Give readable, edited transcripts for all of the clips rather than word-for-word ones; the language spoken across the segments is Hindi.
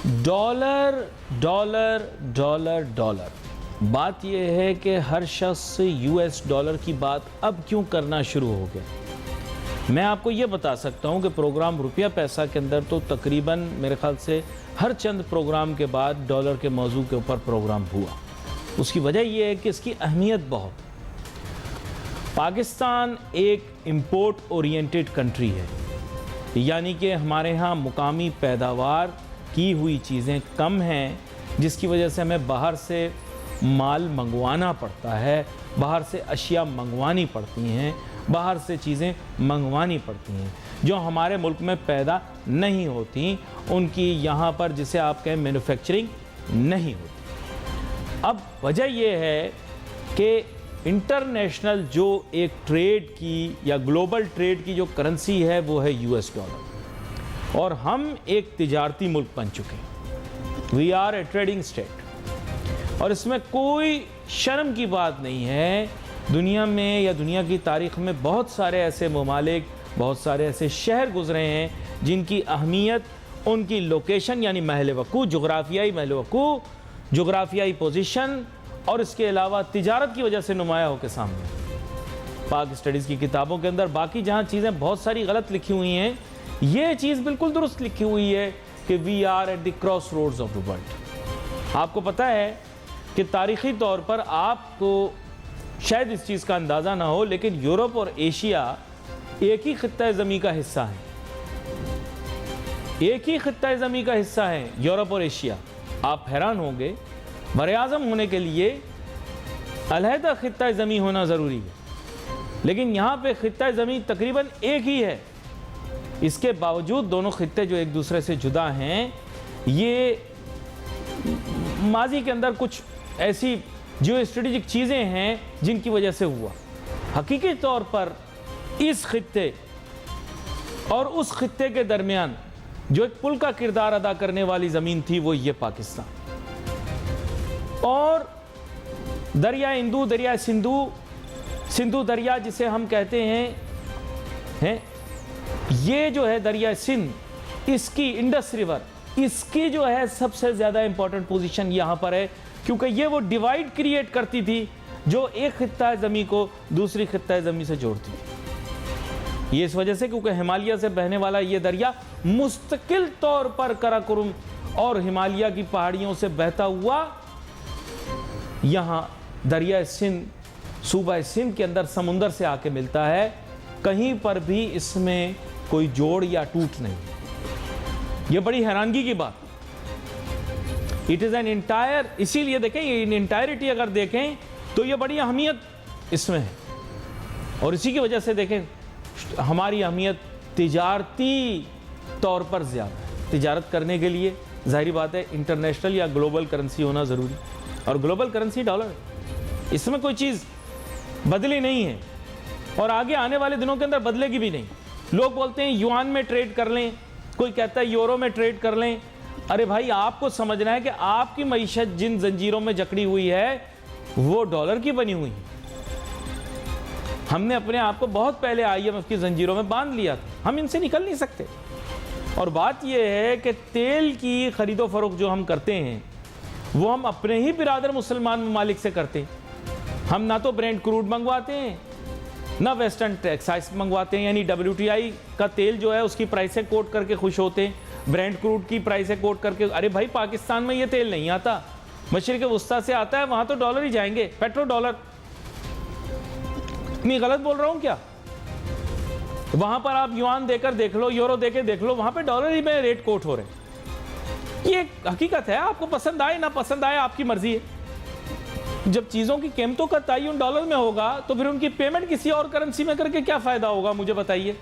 Dollar dollar dollar dollar. बात यह है कि हर शख्स यूएस डॉलर की बात अब क्यों करना शुरू हो गया। मैं आपको ये बता सकता हूँ कि प्रोग्राम रुपया पैसा के अंदर तो तकरीबन मेरे ख्याल से हर चंद प्रोग्राम के बाद डॉलर के मौजू के ऊपर प्रोग्राम हुआ। उसकी वजह यह है कि इसकी अहमियत बहुत। पाकिस्तान एक इंपोर्ट ओरिएंटेड कंट्री है, यानी कि हमारे यहाँ मुकामी पैदावार की हुई चीज़ें कम हैं, जिसकी वजह से हमें बाहर से माल मंगवाना पड़ता है, बाहर से अशिया मंगवानी पड़ती हैं, बाहर से चीज़ें मंगवानी पड़ती हैं जो हमारे मुल्क में पैदा नहीं होती, उनकी यहाँ पर जिसे आप कहें मैन्युफैक्चरिंग नहीं होती। अब वजह यह है कि इंटरनेशनल जो एक ट्रेड की या ग्लोबल ट्रेड की जो करेंसी है वो है यूएस डॉलर, और हम एक तिजारती मुल्क बन चुके हैं। We are a trading state, और इसमें कोई शर्म की बात नहीं है। दुनिया में या दुनिया की तारीख में बहुत सारे ऐसे ममालिक, बहुत सारे ऐसे शहर गुजरे हैं जिनकी अहमियत उनकी लोकेशन यानी महल वक़ू, जोग्राफियाई पोजीशन और इसके अलावा तिजारत की वजह से नुमाया हो के सामने। पाक स्टडीज़ की किताबों के अंदर बाकी जहाँ चीज़ें बहुत सारी गलत लिखी हुई हैं, ये चीज़ बिल्कुल दुरुस्त लिखी हुई है कि we are at the crossroads of the world. आपको पता है कि तारीख़ी तौर पर आपको शायद इस चीज़ का अंदाज़ा ना हो, लेकिन यूरोप और एशिया एक ही खित्ता ज़मीं का हिस्सा है। एक ही खित्ता ज़मीं का हिस्सा है यूरोप और एशिया। आप हैरान होंगे, बरे-आज़म होने के लिए अलहदा खित्ता ज़मीं होना ज़रूरी है, लेकिन यहाँ पे खित्ता ज़मीं तकरीबन एक ही है। इसके बावजूद दोनों खित्ते जो एक दूसरे से जुदा हैं, ये माजी के अंदर कुछ ऐसी जो स्ट्रेटेजिक चीज़ें हैं जिनकी वजह से हुआ। हकीकी तौर पर इस खित्ते और उस खित्ते के दरमियान जो एक पुल का किरदार अदा करने वाली ज़मीन थी वो ये पाकिस्तान, और दरिया इंदू, दरिया सिंधु दरिया जिसे हम कहते हैं ये जो है दरिया सिंध, इसकी इंडस रिवर, इसकी जो है सबसे ज़्यादा इंपॉर्टेंट पोजीशन यहाँ पर है, क्योंकि ये वो डिवाइड क्रिएट करती थी जो एक खित्ता ज़मीं को दूसरी खित्ता ज़मीं से जोड़ती थी। ये इस वजह से क्योंकि हिमालय से बहने वाला ये दरिया मुस्तकिल तौर पर कराकोरम और हिमालय की पहाड़ियों से बहता हुआ यहाँ दरिया सिंध, सूबा सिंध के अंदर समुंदर से आके मिलता है। कहीं पर भी इसमें कोई जोड़ या टूट नहीं। ये बड़ी हैरानगी की बात। इट इज़ एन इंटायर, इसीलिए देखें ये इन इंटायरिटी अगर देखें तो ये बड़ी अहमियत इसमें है, और इसी की वजह से देखें हमारी अहमियत तिजारती तौर पर ज़्यादा है। तिजारत करने के लिए ज़ाहिर बात है इंटरनेशनल या ग्लोबल करेंसी होना ज़रूरी, और ग्लोबल करेंसी डॉलर है। इसमें कोई चीज़ बदली नहीं है, और आगे आने वाले दिनों के अंदर बदलेगी भी नहीं। लोग बोलते हैं युआन में ट्रेड कर लें, कोई कहता है यूरो में ट्रेड कर लें। अरे भाई, आपको समझना है कि आपकी मईशत जिन जंजीरों में जकड़ी हुई है वो डॉलर की बनी हुई है। हमने अपने आप को बहुत पहले IMF की जंजीरों में बांध लिया था, हम इनसे निकल नहीं सकते। और बात यह है कि तेल की खरीदो फरोख्त जो हम करते हैं वो हम अपने ही बिरादर मुसलमान ममालिक से करते हैं। हम ना तो ब्रेंट क्रूड मंगवाते हैं, ना वेस्टर्न टेक्साइस मंगवाते हैं, यानी WTI का तेल जो है उसकी प्राइसें कोट करके खुश होते हैं, ब्रेंट क्रूड की प्राइसें कोट करके। अरे भाई, पाकिस्तान में ये तेल नहीं आता, मशरिक़ वस्ता से आता है, वहाँ तो डॉलर ही जाएंगे, पेट्रो डॉलर। नहीं गलत बोल रहा हूँ क्या? वहाँ पर आप युआन देकर देख लो, यूरो देकर देख लो, वहाँ पर डॉलर ही में रेट कोट हो रहे हैं। ये हकीकत है, आपको पसंद आए ना पसंद आए आपकी मर्जी है। जब चीज़ों की कीमतों का तयन डॉलर में होगा तो फिर उनकी पेमेंट किसी और करेंसी में करके क्या फ़ायदा होगा, मुझे बताइए।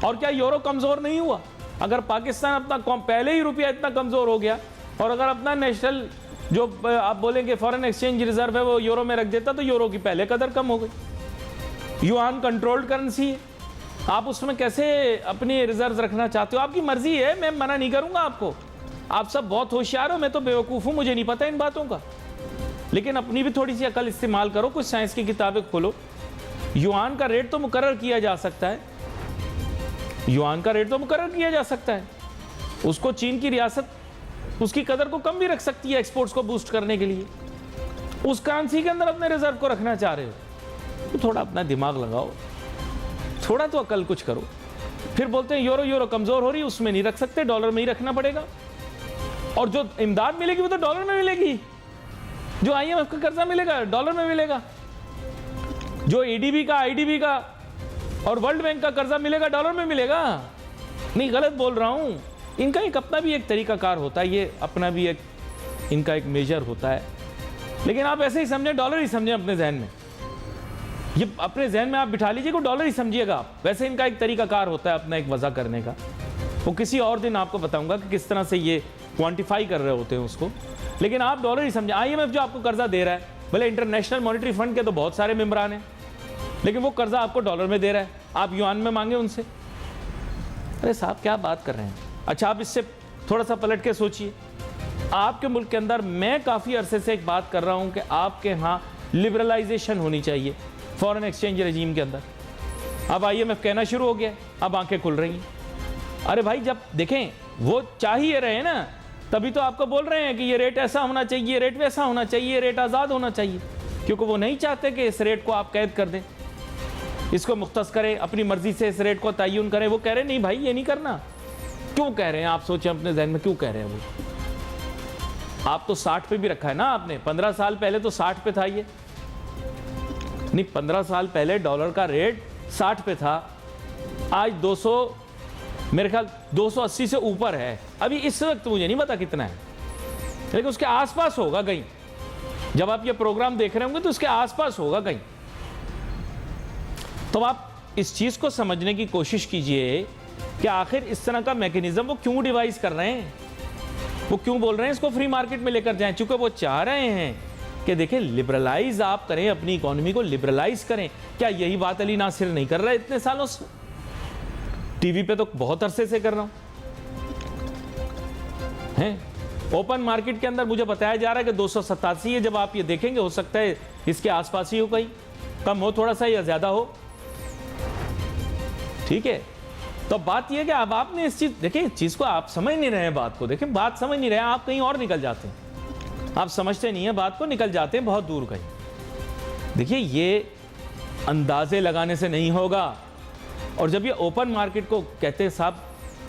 और क्या यूरो कमज़ोर नहीं हुआ? अगर पाकिस्तान अपना पहले ही रुपया इतना कमज़ोर हो गया, और अगर अपना नेशनल जो आप बोलेंगे फॉरेन एक्सचेंज रिजर्व है वो यूरो में रख देता, तो यूरो की पहले कदर कम हो गई। युआन कंट्रोल्ड करेंसी है, आप उसमें कैसे अपनी रिजर्व रखना चाहते हो? आपकी मर्जी है, मैं मना नहीं करूँगा आपको। आप सब बहुत होशियार हो, मैं तो बेवकूफ़ हूँ, मुझे नहीं पता इन बातों का। लेकिन अपनी भी थोड़ी सी अकल इस्तेमाल करो, कुछ साइंस की किताबें खोलो। युआन का रेट तो मुकर्रर किया जा सकता है, युआन का रेट तो मुकर्रर किया जा सकता है। उसको चीन की रियासत उसकी कदर को कम भी रख सकती है एक्सपोर्ट्स को बूस्ट करने के लिए। उस करेंसी के अंदर अपने रिजर्व को रखना चाह रहे हो तो थोड़ा अपना दिमाग लगाओ, थोड़ा तो अकल कुछ करो। फिर बोलते हैं यूरो कमजोर हो रही, उसमें नहीं रख सकते, डॉलर में ही रखना पड़ेगा। और जो इमदाद मिलेगी वो तो डॉलर में मिलेगी, जो IMF का कर्जा मिलेगा डॉलर में मिलेगा, जो ADB का IDB का और वर्ल्ड बैंक का कर्जा मिलेगा डॉलर में मिलेगा। नहीं, गलत बोल रहा हूं। इनका एक अपना भी एक तरीकाकार होता है, ये अपना भी एक इनका एक मेजर होता है। लेकिन आप ऐसे ही समझें, डॉलर ही समझें अपने जहन में, ये अपने जहन में आप बिठा लीजिए को डॉलर ही समझिएगा आप। वैसे इनका एक तरीकाकार होता है अपना एक वजह करने का, वो किसी और दिन आपको बताऊंगा कि किस तरह से ये क्वांटिफाई कर रहे होते हैं उसको। लेकिन आप डॉलर ही समझें। IMF जो आपको कर्जा दे रहा है, भले इंटरनेशनल मॉनेटरी फंड के तो बहुत सारे मेंबरान हैं, लेकिन वो कर्जा आपको डॉलर में दे रहा है, आप युआन में मांगे उनसे। अरे साहब क्या बात कर रहे हैं। अच्छा, आप इससे थोड़ा सा पलट के सोचिए, आपके मुल्क के अंदर मैं काफ़ी अरसे से एक बात कर रहा हूं कि आपके यहाँ लिबरलाइजेशन होनी चाहिए फॉरेन एक्सचेंज रेजीम के अंदर। अब IMF कहना शुरू हो गया, अब आंखें खुल रही हैं। अरे भाई, जब देखें वो चाहिए रहे ना, तभी तो आपको बोल रहे हैं कि ये रेट ऐसा होना चाहिए, ये रेट वैसा होना चाहिए, ये रेट आज़ाद होना चाहिए, क्योंकि वो नहीं चाहते कि इस रेट को आप कैद कर दें, इसको मुख्तस करें, अपनी मर्जी से इस रेट को तयन करें। वो कह रहे हैं नहीं भाई ये नहीं करना। क्यों कह रहे हैं आप सोचें अपने जहन में, क्यों कह रहे हैं वो? आप तो 60 पे भी रखा है ना आपने, 15 साल पहले तो 60 पे था ये। नहीं, 15 साल पहले डॉलर का रेट 60 पे था, आज 200 मेरे ख्याल 280 से ऊपर है। अभी इस वक्त मुझे नहीं पता कितना है, लेकिन उसके आसपास होगा कहीं। जब आप ये प्रोग्राम देख रहे होंगे तो उसके आसपास होगा कहीं। तो आप इस चीज़ को समझने की कोशिश कीजिए कि आखिर इस तरह का मैकेनिज्म वो क्यों डिवाइस कर रहे हैं, वो क्यों बोल रहे हैं इसको फ्री मार्केट में लेकर जाएं। चूंकि वो चाह रहे हैं कि देखें लिबरलाइज आप करें, अपनी इकोनॉमी को लिबरलाइज करें। क्या यही बात अली नासिर नहीं कर रहा है इतने सालों से? टीवी पे तो बहुत अरसे से कर रहा हूं हैं। ओपन मार्केट के अंदर मुझे बताया जा रहा है कि 287 है। जब आप ये देखेंगे हो सकता है इसके आसपास ही हो, कहीं कम हो थोड़ा सा या ज्यादा हो, ठीक है। तो बात यह कि अब आपने इस चीज देखें, इस चीज को आप समझ नहीं रहे हैं, बात को देखें, बात समझ नहीं रहे हैं आप, कहीं और निकल जाते हैं, आप समझते नहीं है बात को, निकल जाते हैं बहुत दूर कहीं। देखिए ये अंदाजे लगाने से नहीं होगा। और जब ये ओपन मार्केट को कहते हैं साहब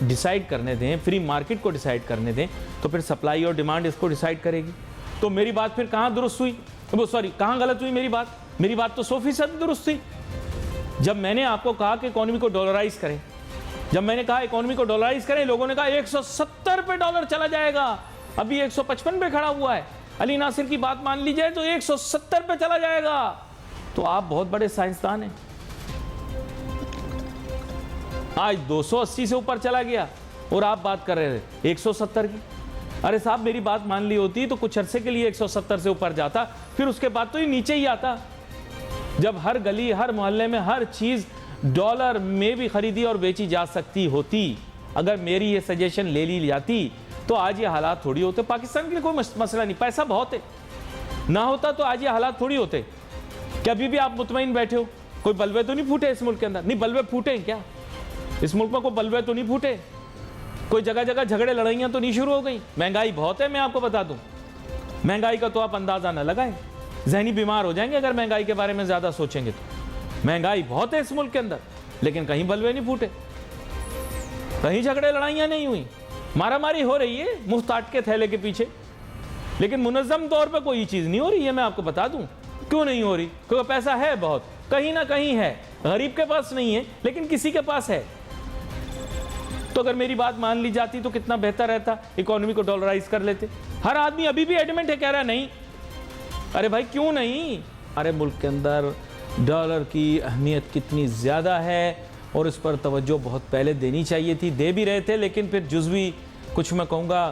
डिसाइड करने दें, फ्री मार्केट को डिसाइड करने दें, तो फिर सप्लाई और डिमांड इसको डिसाइड करेगी। तो मेरी बात फिर कहाँ दुरुस्त हुई, वो सॉरी कहाँ गलत हुई मेरी बात तो 100% दुरुस्त थी। जब मैंने आपको कहा कि इकोनॉमी को डॉलराइज करें, जब मैंने कहा इकोनॉमी को डॉलराइज करें, लोगों ने कहा 170 पे डॉलर चला जाएगा, अभी 155 पे खड़ा हुआ है। अली नासिर की बात मान ली जाए तो 170 पे चला जाएगा। तो आप बहुत बड़े साइंसदान हैं। आज 280 से ऊपर चला गया और आप बात कर रहे थे 170 की। अरे साहब मेरी बात मान ली होती तो कुछ अरसे के लिए 170 से ऊपर जाता, फिर उसके बाद तो ये नीचे ही आता। जब हर गली हर मोहल्ले में हर चीज डॉलर में भी खरीदी और बेची जा सकती होती, अगर मेरी ये सजेशन ले ली जाती तो आज ये हालात थोड़ी होते। पाकिस्तान के लिए कोई मसला नहीं, पैसा बहुत है, ना होता तो आज ये हालात थोड़ी होते। क्या अभी भी आप मुतमईन बैठे हो? कोई बलवे तो नहीं फूटे इस मुल्क के अंदर? नहीं, बलवे फूटे हैं क्या इस मुल्क में? कोई बलवे तो नहीं फूटे? कोई जगह जगह झगड़े लड़ाइयाँ तो नहीं शुरू हो गई? महंगाई बहुत है, मैं आपको बता दूं। महंगाई का तो आप अंदाजा ना लगाएं, जहनी बीमार हो जाएंगे अगर महंगाई के बारे में ज्यादा सोचेंगे तो। महंगाई बहुत है इस मुल्क के अंदर, लेकिन कहीं बलवे नहीं फूटे, कहीं झगड़े लड़ाइयाँ नहीं हुई, मारामारी हो रही है मुफ्ताट के थैले के पीछे, लेकिन मुनज़्ज़म तौर पर कोई चीज़ नहीं हो रही है। मैं आपको बता दूं क्यों नहीं हो रही, क्योंकि पैसा है बहुत, कहीं ना कहीं है, गरीब के पास नहीं है लेकिन किसी के पास है। तो अगर मेरी बात मान ली जाती तो कितना बेहतर रहता, इकोनॉमी को डॉलराइज कर लेते। हर आदमी अभी भी एडमेंट है, कह रहा है नहीं। अरे भाई क्यों नहीं? अरे मुल्क के अंदर डॉलर की अहमियत कितनी ज़्यादा है और इस पर तवज्जो बहुत पहले देनी चाहिए थी, दे भी रहे थे, लेकिन फिर जुज़वी कुछ मैं कहूँगा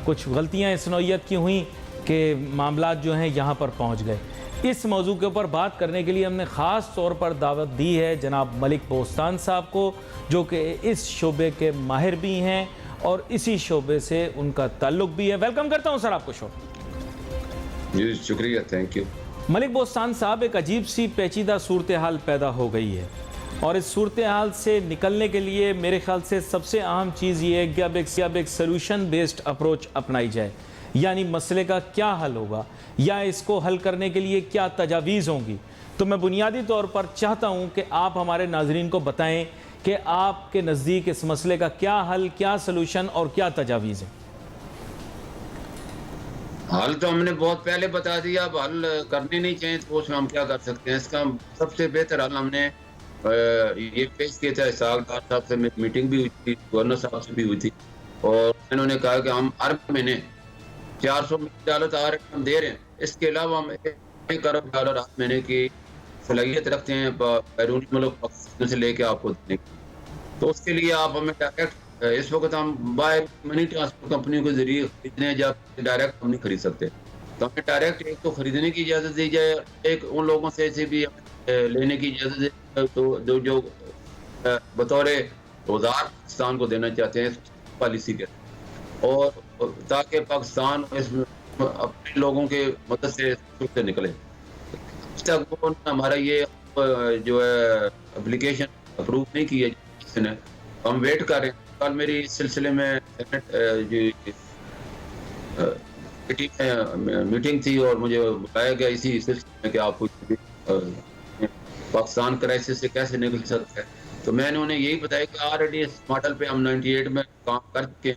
कुछ गलतियाँ इस नौइयत की हुई कि मामलात जो हैं यहाँ पर पहुँच गए। इस मौजू के ऊपर बात करने के लिए हमने ख़ास तौर पर दावत दी है जनाब मलिक बोस्तान साहब को, जो कि इस शोबे के माहिर भी हैं और इसी शोबे से उनका ताल्लुक़ भी है। वेलकम करता हूँ सर आपको शो। जी शुक्रिया, थैंक यू। मलिक बोस्तान साहब, एक अजीब सी पेचीदा सूरत हाल पैदा हो गई है। और इस सूरत हाल से निकलने के लिए मेरे ख्याल से सबसे अहम चीज़ ये है कि अब एक सोल्यूशन बेस्ड अप्रोच अपनाई जाए, यानी मसले का क्या हल होगा या इसको हल करने के लिए क्या तजावीज़ होंगी। तो मैं बुनियादी तौर पर चाहता हूँ कि आप हमारे नाजरीन को बताएं कि आपके नज़दीक इस मसले का क्या हल, क्या सोल्यूशन और क्या तजावीज़ है। हल तो हमने बहुत पहले बता दिया, अब हल करने नहीं चाहिए तो उसमें हम क्या कर सकते हैं। इसका सबसे बेहतर हल हमने ये पेश किया था। इसहाक डार साहब से मीटिंग भी हुई थी, गवर्नर साहब से भी हुई थी, और इन्होंने कहा कि हम हर महीने $400 मिलियन हम दे रहे हैं। इसके अलावा हम $1 अरब हर महीने की सलाहियत रखते हैं बैरूनी मुल्क पाकिस्तान से लेके आपको देने की। तो उसके लिए आप हमें डायरेक्ट, इस वक्त हम बाहर मनी ट्रांसफर कंपनियों के जरिए खरीदने जब डायरेक्ट हम नहीं खरीद सकते, तो हमें डायरेक्ट एक तो खरीदने की इजाज़त दी जाए, एक उन लोगों से भी लेने की इजाज़त दी जाए तो जो बतौर औजार पाकिस्तान को देना चाहते हैं पॉलिसी के, और ताकि पाकिस्तान इसमें अपने लोगों के मदद से निकले। तक वो हमारा ये जो है एप्लीकेशन अप्रूव नहीं किया जिसने, हम वेट कर रहे हैं। कल मेरी इस सिलसिले में मीटिंग थी और मुझे बताया गया इसी सिलसिले में कि आप पाकिस्तान क्राइसिस से कैसे निकल सकते हैं। तो मैंने उन्हें यही बताया कि ऑलरेडी इस मॉडल पे हम 98 में काम कर चुके।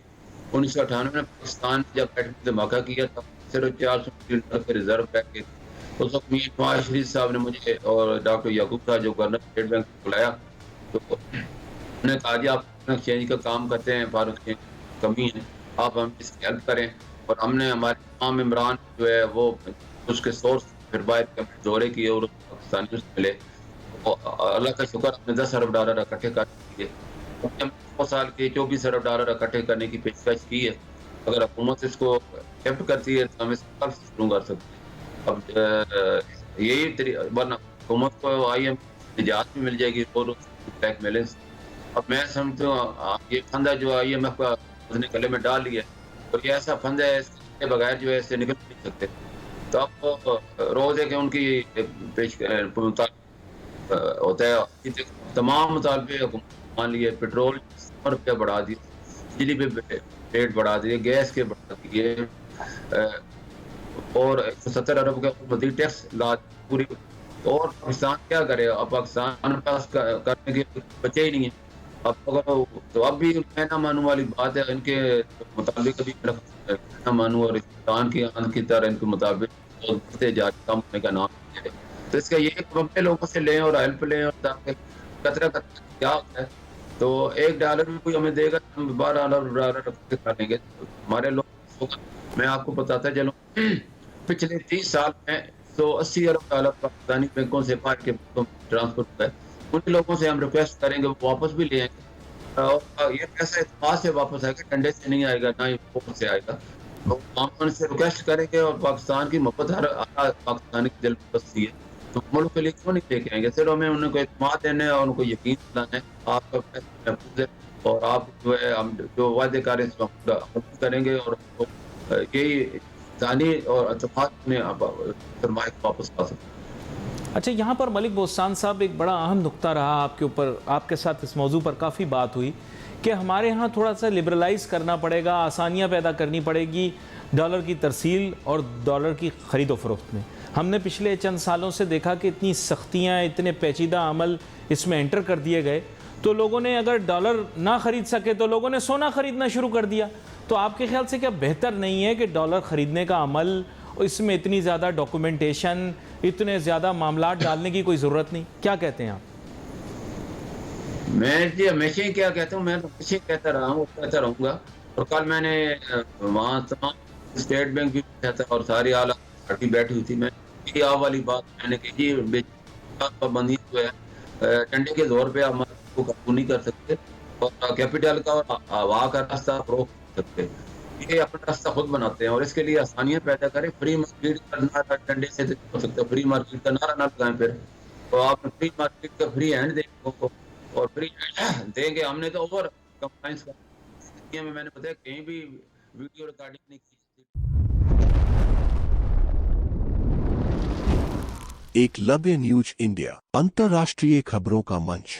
1998 में पाकिस्तान जब एटमी धमाका किया था सिर्फ 400 मिलियन के रिजर्व पैकेज, उस वक्त मीर नवाज शरीफ साहब ने मुझे और डॉक्टर याकूब साहब जो गवर्नर स्टेट बैंक बुलाया, तो उन्होंने कहा जी आप एक्सचेंज का काम करते हैं, फॉरेन एक्सचेंज कमी है, आप हम इसकी हेल्प करें। और हमने हमारे तमाम इमरान जो है वो उसके सोर्स फिर बाहर के दौरे किए और पाकिस्तानियों से मिले। अल्लाह का शुक्र हमने $10 अरब इकट्ठे कर दिए। 2 साल के $24 अरब इकट्ठे करने की पेशकश की है। अगर हुकूमत इसको एक्सेप्ट करती है तो हम इसको शुरू कर सकते हैं। अब यही वरना हुकूमत को IMF निजात भी मिल जाएगी और ब्लैक बैलेंस। अब मैं समझता हूँ ये फंदा जो IMF का उसने गले में डाल लिया, और ये ऐसा फंदा है इसके बगैर जो है इससे निकल नहीं सकते। तो अब रोज है कि उनकी पेश होता है तमाम मुतालबे मान लिए, पेट्रोल ₹100 बढ़ा दिए, बिजली पे रेट बढ़ा दिए, गैस के बढ़ा दिए, और 170 अरब का मज़ीद टैक्स ला पूरी। और पाकिस्तान क्या करे? अब पाकिस्तान पास करने के बचे ही नहीं है। अब अगर तो अब भी मैं ना मानू वाली बात है, इनके मुताबिक अभी ना मानू और पाकिस्तान की आन की तरह इनके मुताबिक बढ़ते जा कम होने का नाम है। तो इसका ये अपने लोगों से लें और हेल्प लें, और ताकि कतरा क्या होता है तो $1 भी कोई हमें देगा, हम $12 कर लेंगे हमारे लोग। मैं आपको बताता चलूं पिछले 30 साल में $180 अरब पाकिस्तानी बैंकों से बाहर के ट्रांसफर हुआ है। उन लोगों से हम रिक्वेस्ट करेंगे वो वापस भी ले आएंगे, और ये पैसा इत्तेफाक से वापस आएगा, डंडे से नहीं आएगा, ना ही फोन से आएगा। तो हम उनसे रिक्वेस्ट करेंगे, और पाकिस्तान की मोहब्बत हर पाकिस्तानी की दिल में बसती है, तो मुल्क के लिए क्यों नहीं लेके आएंगे? सिर्फ हमें उनको एतमाद देना है और उनको यकीन दिलाना है आपका पैसा महफूज है, और आप जो है हम जो वादे कर रहे हैं इसमें करेंगे, और यही जानी और एतमाद में सरमाए को वापस पा सकते हैं। अच्छा, यहाँ पर मलिक बोस्तान साहब एक बड़ा अहम नुक्ता रहा आपके ऊपर, आपके साथ इस मौजू पर काफ़ी बात हुई कि हमारे यहाँ थोड़ा सा लिबरलाइज़ करना पड़ेगा, आसानियाँ पैदा करनी पड़ेगी डॉलर की तरसील और डॉलर की ख़रीदो फरोख्त में। हमने पिछले चंद सालों से देखा कि इतनी सख्तियाँ, इतने पेचीदा अमल इसमें एंटर कर दिए गए, तो लोगों ने अगर डॉलर ना ख़रीद सके तो लोगों ने सोना ख़रीदना शुरू कर दिया। तो आपके ख्याल से क्या बेहतर नहीं है कि डॉलर ख़रीदने का अमल, इसमें इतनी ज़्यादा डॉक्यूमेंटेशन, इतने ज़्यादा मामलात डालने की कोई ज़रूरत नहीं? क्या कहते हैं आप? मैं जी हमेशा ही क्या कहता हूँ, मैं हमेशा कहता रहा हूँ, कहता रहूँगा। और कल मैंने वहाँ तमाम स्टेट बैंक भी था और सारी आला पार्टी बैठी हुई थी। मैं ये आप वाली बात मैंने कही जी पाबंदी जो है डंडे के जोर पे हम को काबू नहीं कर सकते, और कैपिटल का और हवा का रास्ता रोक सकते, ये अपना रास्ता खुद बनाते हैं। और इसके लिए आसानियाँ पैदा करें। फ्री मार्केट का नारा डंडे से हो सकता है, फ्री मार्केट का नारा ना लगाएं फिर, तो आप फ्री मार्केट का फ्री हैंड देंगे और फ्री देंगे। हमने तो ओवर कंप्लायंस का मैंने बताया कहीं भी वीडियो रिकॉर्डिंग नहीं की। एकलव्य न्यूज इंडिया, अंतर्राष्ट्रीय खबरों का मंच।